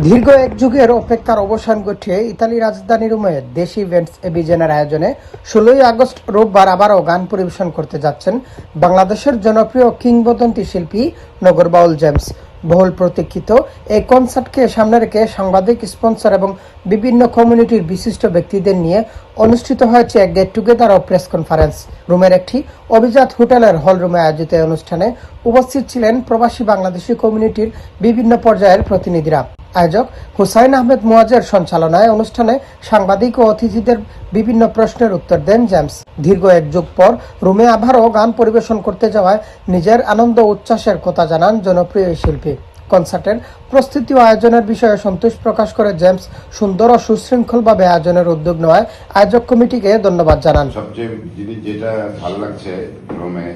দীর্ঘ এক যুগের অপেক্ষার অবসান ঘটিয়ে ইতালি রাজধানী রোমে দেশি ইভেন্টস এবিজেনের আয়োজনে 16ই আগস্ট রোববার আবারও গান পরিবেশন করতে যাচ্ছেন বাংলাদেশের জনপ্রিয় কিংবদন্তি শিল্পী নগর বাউল জেমস। বহুল প্রতীক্ষিত এই কনসার্টকে সামনে রেখে সাংবাদিক, স্পন্সর এবং বিভিন্ন কমিউনিটির বিশিষ্ট ব্যক্তিদের নিয়ে অনুষ্ঠিত হয়েছে এক গেট টুগেদার ও প্রেস কনফারেন্স। রোমের একটি অভিজাত হোটেলের হলরুমে আয়োজিত এই অনুষ্ঠানে উপস্থিত ছিলেন প্রবাসী বাংলাদেশি কমিউনিটির বিভিন্ন পর্যায়ের প্রতিনিধিরা। আয়োজক হুসাইন আহমেদ মুয়াজ্জের সঞ্চালনায় অনুষ্ঠানে সাংবাদিক ও অতিথিদের বিভিন্ন প্রশ্নের উত্তর দেন জেমস। দীর্ঘ এক যুগ পর রোমে আবারও গান পরিবেশন করতে যাওয়ায় নিজের আনন্দ উচ্ছ্বাসের কথা জানান জনপ্রিয় এই শিল্পী। কনসার্টের প্রস্তুতি ও আয়োজনের বিষয়ে সন্তোষ প্রকাশ করে জেমস সুন্দর ও সুশৃঙ্খলভাবে আয়োজনের উদ্যোগ নেওয়ায় আয়োজক কমিটিকে ধন্যবাদ জানান। সবচেয়ে জিনিস যেটা ভালো লাগছে রোমে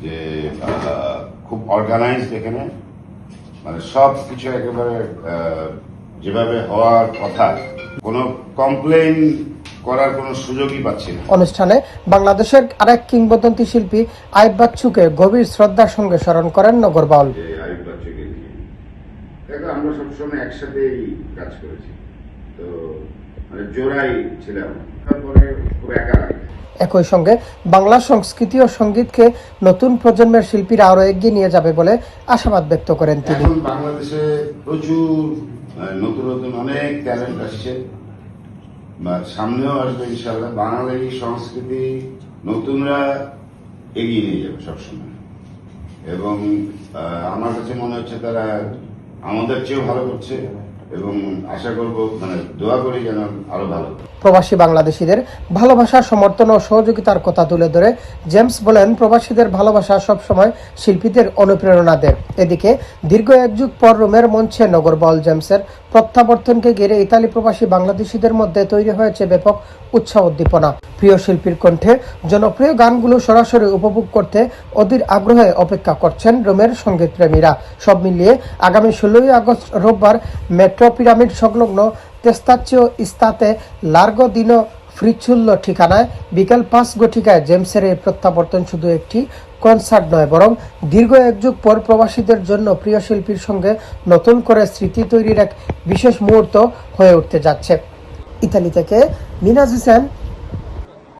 যে খুব অর্গানাইজড, এখানে মানে সব কিছু একেবারে যেভাবে হওয়ার কথা, কোনো কমপ্লেইন করার কোনো সুযোগই পাচ্ছি না। অনুষ্ঠানে বাংলাদেশের আরেক কিংবদন্তি শিল্পী আইয়ুব বাচ্চুকে গভীর শ্রদ্ধার সঙ্গে স্মরণ করেন নগর বাউল। আইয়ুব বাচ্চুকে দেখো, আমরা সবসময় একসাথেই কাজ করেছি, তো মানে জোড়াই ছিলাম, তারপরে খুব একা লাগে। একই সঙ্গে বাংলা সংস্কৃতি ও সঙ্গীতকে নতুন প্রজন্মের শিল্পীরা আরো এগিয়ে নিয়ে যাবে বলে আশাবাদ ব্যক্ত করেন তিনি। এখন বাংলাদেশে প্রচুর নতুন নতুন অনেক ট্যালেন্ট আসছে, সামনেও আসবে ইনশাআল্লাহ। বাঙালি সংস্কৃতি নতুনরা এগিয়ে নিয়ে যাবে সবসময়, এবং আমার কাছে মনে হচ্ছে তারা আমাদের চেয়েও ভালো করছে, এবং আশা করব, মানে দোয়া করি যেন আরো ভালো। প্রবাসী বাংলাদেশিদের ভালোবাসা, সমর্থন ও সহযোগিতার কথা তুলে ধরে জেমস বলেন, প্রবাসীদের ভালোবাসা সবসময় শিল্পীদের অনুপ্রেরণা দেয়। এদিকে দীর্ঘ এক যুগ পর রোমের মঞ্চে নগর বাউল জেমসের প্রত্যাবর্তনকে ঘিরে ইতালি প্রবাসী বাংলাদেশিদের মধ্যে তৈরি হয়েছে ব্যাপক উৎসাহ উদ্দীপনা। প্রিয় শিল্পীর কণ্ঠে জনপ্রিয় গানগুলো সরাসরি উপভোগ করতে অধীর আগ্রহে অপেক্ষা করছেন রোমের সঙ্গীত প্রেমীরা। সব মিলিয়ে আগামী 16ই আগস্ট রোববার মেট্রো পিরামিড সংলগ্ন তেস্তাচিও ইস্তাতে লার্গো দিনো ফ্রিচুল্লো ঠিকানায় বিকেল 5 ঘটিকায় জেমসের এই প্রত্যাবর্তন শুধু একটি কনসার্ট নয়, বরং দীর্ঘ এক যুগ পর প্রবাসীদের জন্য প্রিয় শিল্পীর সঙ্গে নতুন করে স্মৃতি তৈরির এক বিশেষ মুহূর্ত হয়ে উঠতে যাচ্ছে। ইতালি থেকে মিনাজ হোসেন,